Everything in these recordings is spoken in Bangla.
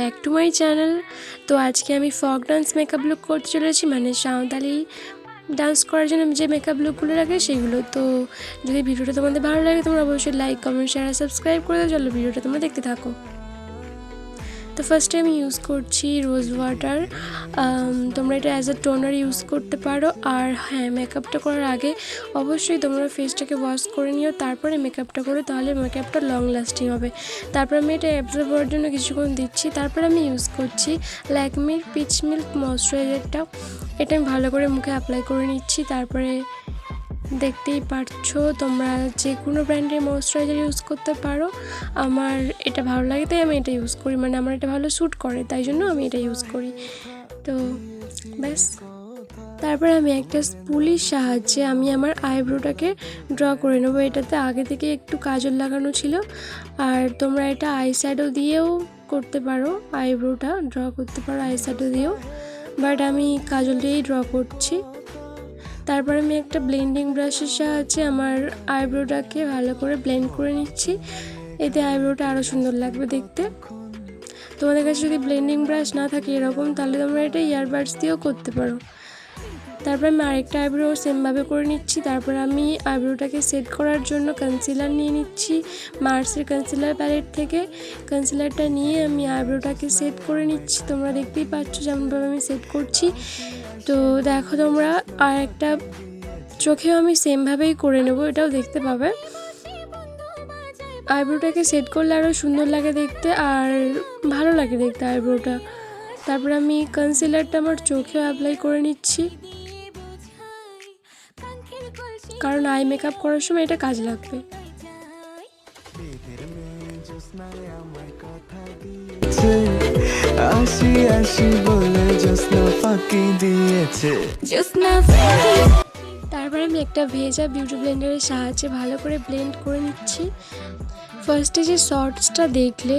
Back to my channel. তো আজকে আমি ফক ডান্স মেকআপ লুক করতে চলেছি, মানে সাঁওতালি ডান্স করার জন্য যে মেকআপ লুকগুলো লাগে সেগুলো। তো যদি ভিডিওটা তোমাদের ভালো লাগে তোমরা অবশ্যই লাইক, কমেন্ট, শেয়ার আর সাবস্ক্রাইব করে দাও। চলো ভিডিওটা তোমরা দেখতে থাকো। তো ফার্স্টে আমি ইউজ করছি রোজ ওয়াটার। তোমরা এটা অ্যাজ আ টোনার ইউজ করতে পারো। আর হ্যাঁ, মেকআপটা করার আগে অবশ্যই তোমরা ফেসটাকে ওয়াশ করে নিও, তারপরে মেকআপটা করো, তাহলে মেকআপটা লং লাস্টিং হবে। তারপর আমি এটা অ্যাবজর্ব হওয়ার জন্য কিছুক্ষণ দিচ্ছি। তারপর আমি ইউজ করছি ল্যাকমির পিচ মিল্ক ময়শ্চারাইজারটা। এটা আমি ভালো করে মুখে অ্যাপ্লাই করে নিচ্ছি। তারপরে দেখতেই পারছো তোমরা যে কোনো ব্র্যান্ডের ময়শ্চারাইজার ইউজ করতে পারো। আমার এটা ভালো লাগে তাই আমি এটা ইউজ করি, মানে আমার এটা ভালো স্যুট করে তাই জন্য আমি এটা ইউজ করি। তো ব্যাস, তারপর আমি একটা স্পুলির সাহায্যে আমি আমার আইব্রোটাকে ড্র করে নেবো। এটাতে আগে থেকে একটু কাজল লাগানো ছিল, আর তোমরা এটা আই শ্যাডো দিয়েও করতে পারো, আইব্রোটা ড্র করতে পারো আই শ্যাডো দিয়েও, বাট আমি কাজল দিয়েই ড্র করছি। তারপর আমি একটা ব্লেন্ডিং ব্রাশের সাহায্যে আমার আইব্রোটাকে ভালো করে ব্লেন্ড করে নিচ্ছি। এতে আইব্রোটা আরও সুন্দর লাগবে দেখতে। তোমাদের কাছে যদি ব্লেন্ডিং ব্রাশ না থাকে এরকম, তাহলে তোমরা এটা ইয়ারবাডস দিয়েও করতে পারো। তারপর আমি আরেকটা আইব্রো সেমভাবে করে নিচ্ছি। তারপর আমি আইব্রোটাকে সেট করার জন্য কনসিলার নিয়ে নিচ্ছি মার্সের কনসিলার প্যালেট থেকে। কনসিলারটা নিয়ে আমি আইব্রোটাকে সেট করে নিচ্ছি। তোমরা দেখতেই পাচ্ছ যেমনভাবে আমি সেট করছি। তো দেখো তোমরা, আর একটা চোখেও আমি সেমভাবেই করে নেব, এটাও দেখতে পাবে। আইব্রোটাকে সেট করলে আরও সুন্দর লাগে দেখতে আর ভালো লাগে দেখতে আইব্রোটা। তারপর আমি কনসিলারটা আমার চোখেও অ্যাপ্লাই করে নিচ্ছি, কারণ আই মেকআপ করার সময় এটা কাজে লাগবে। তারপরে আমি একটা ভেজা বিউটি ব্লেন্ডারের সাহায্যে ভালো করে ব্লেন্ড করে নিচ্ছি। ফার্স্টে যে শর্টসটা দেখলে,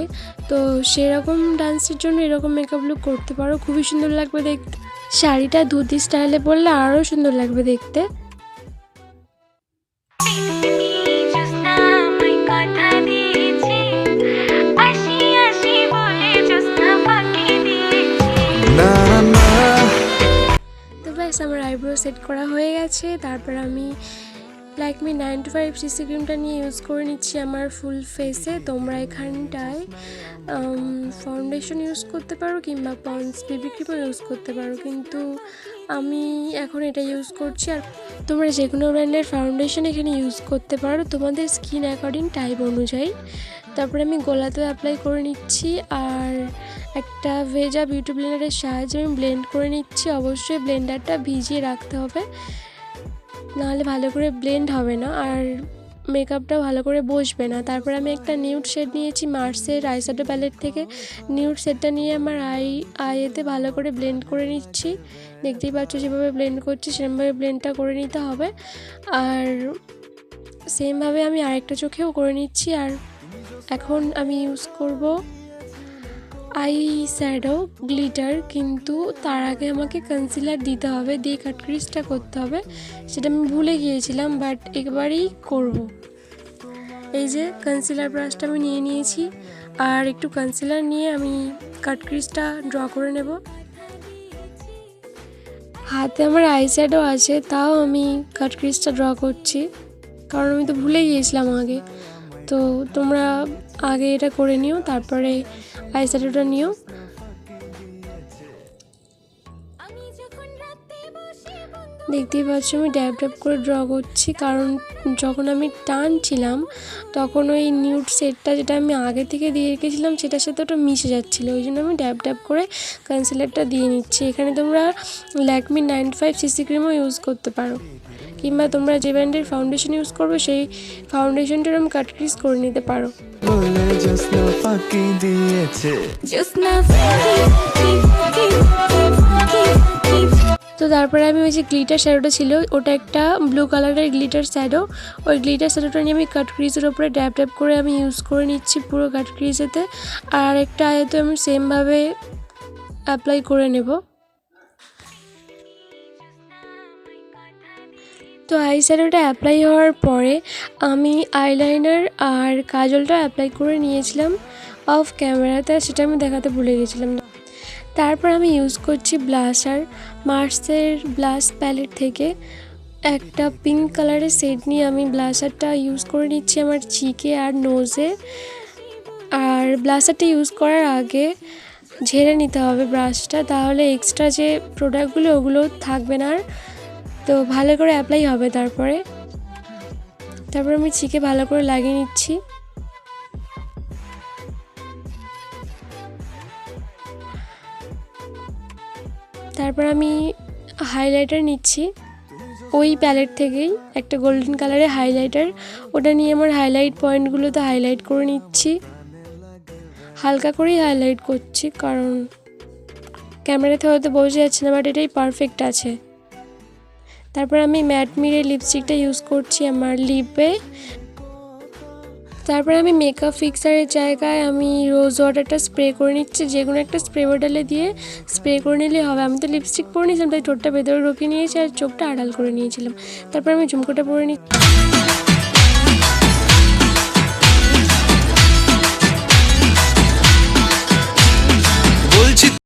তো সেরকম ডান্সের জন্য এরকম মেকআপ লুক করতে পারো, খুবই সুন্দর লাগবে দেখতে। শাড়িটা ধুতি স্টাইলে পরলে আরও সুন্দর লাগবে দেখতে। তো ব্যাস, আমার আইব্রো সেট করা হয়ে গেছে। তারপর আমি ল্যাকমি 925 সিসি ক্রিমটা নিয়ে ইউজ করে নিচ্ছি আমার ফুল ফেসে। তোমরা এখানটায় ফাউন্ডেশন ইউজ করতে পারো কিংবা পন্ডস বেবি ক্রিমও ইউজ করতে পারো, কিন্তু আমি এখন এটা ইউজ করছি। আর তোমরা যে কোনো ব্র্যান্ডের ফাউন্ডেশন এখানে ইউজ করতে পারো তোমাদের স্কিন অ্যাকর্ডিং টাইপ অনুযায়ী। তারপরে আমি গোলাতেও অ্যাপ্লাই করে নিচ্ছি, আর একটা ভেজা বিউটি ব্লেন্ডারের সাহায্যে আমি ব্লেন্ড করে নিচ্ছি। অবশ্যই ব্লেন্ডারটা ভিজিয়ে রাখতে হবে, নাহলে ভালো করে ব্লেন্ড হবে না আর মেকআপটা ভালো করে বসবে না। তারপর আমি একটা নিউড শেড নিয়েছি মার্সের আই শ্যাডো প্যালেট থেকে। নিউড শেডটা নিয়ে আমার আইয়েতে ভালো করে ব্লেন্ড করে নিচ্ছি। দেখতেই পাচ্ছ যেভাবে ব্লেন্ড করছি সেরকমভাবে ব্লেন্ডটা করে নিতে হবে। আর সেমভাবে আমি আরেকটা চোখেও করে নিচ্ছি। আর এখন আমি ইউজ করব আই শ্যাডো গ্লিটার, কিন্তু তার আগে আমাকে কনসিলার দিতে হবে, দিয়ে কাট ক্রিজটা করতে হবে। সেটা আমি ভুলে গিয়েছিলাম, বাট একবারই করব। এই যে কনসিলার ব্রাশটা আমি নিয়ে নিয়েছি, আর একটু কনসিলার নিয়ে আমি কাট ক্রিজটা ড্র করে নেব। হাতে আমার আই শ্যাডো আছে, তাও আমি কাট ক্রিজটা ড্র করছি, কারণ আমি তো ভুলে গিয়েছিলাম আগে। তো তোমরা আগে এটা করে নিও, তারপরে আই শ্যাডোটা নিও। দেখতেই পাচ্ছ আমি ড্যাব ড্যাব করে ড্র করছি, কারণ যখন আমি টানছিলাম তখন ওই নিউড শেডটা যেটা আমি আগে থেকে দিয়ে রেখেছিলাম সেটার সাথে ওটা মিশে যাচ্ছিলো, ওই জন্য আমি ড্যাব ড্যাব করে কনসিলারটা দিয়ে নিচ্ছি। এখানে তোমরা ল্যাকমি 95 সিসি ক্রিমও ইউজ করতে পারো, কিংবা তোমরা যে ব্র্যান্ডের ফাউন্ডেশন ইউজ করবে সেই ফাউন্ডেশনটার আমি কাট ক্রিজ করে নিতে পারো। তো তারপরে আমি ওই যে গ্লিটার শ্যাডোটা ছিল, ওটা একটা ব্লু কালারের গ্লিটার শ্যাডো, ওই গ্লিটার শ্যাডোটা নিয়ে আমি কাট ক্রিজের ওপরে ড্যাব ড্যাব করে আমি ইউজ করে নিচ্ছি পুরো কাট ক্রিজেতে। আর একটা আয়তো আমি সেমভাবে অ্যাপ্লাই করে নেব। তো আই শ্যাডোটা অ্যাপ্লাই হওয়ার পরে আমি আইলাইনার আর কাজলটা অ্যাপ্লাই করে নিয়েছিলাম। অফ ক্যামেরাতে, সেটা আমি দেখাতে ভুলে গেছিলাম। তারপর আমি ইউজ করছি ব্লাশার, মার্সের ব্লাশ প্যালেট থেকে একটা পিঙ্ক কালারের সেট নিয়ে আমি ব্লাশারটা ইউজ করে নিচ্ছি আমার চিকে আর নোজে। আর ব্লাশারটা ইউজ করার আগে ঝেড়ে নিতে হবে ব্রাশটা, তাহলে এক্সট্রা যে প্রোডাক্টগুলো ওগুলো থাকবে না, আর তো ভালো করে অ্যাপ্লাই হবে। তারপর আমি চিকে ভালো করে লাগিয়ে নিচ্ছি। তারপর আমি হাইলাইটার নিচ্ছি ওই প্যালেট থেকেই, একটা গোল্ডেন কালারের হাইলাইটার, ওটা নিয়ে আমার হাইলাইট পয়েন্টগুলোতে হাইলাইট করে নিচ্ছি। হালকা করেই হাইলাইট করছি, কারণ ক্যামেরাতে হয়তো বোঝা যাচ্ছে না, বাট এটাই পারফেক্ট আছে। তারপর আমি ম্যাট মিরে লিপস্টিকটা ইউজ করছি আমার লিপে। তারপর আমি মেকআপ ফিক্সারের জায়গায় আমি রোজ ওয়াটারটা স্প্রে করে নিচ্ছি, যে কোনো একটা স্প্রে বটলে দিয়ে স্প্রে করে নিলেই হবে। আমি তো লিপস্টিক পরে নিয়েছিলাম, তাই ঠোঁটটা ভেতরে ঢুকিয়ে নিয়েছি আর চোখটা আড়াল করে নিয়েছিলাম। তারপর আমি ঝুমকোটা পরে নিচ্ছি। বলছি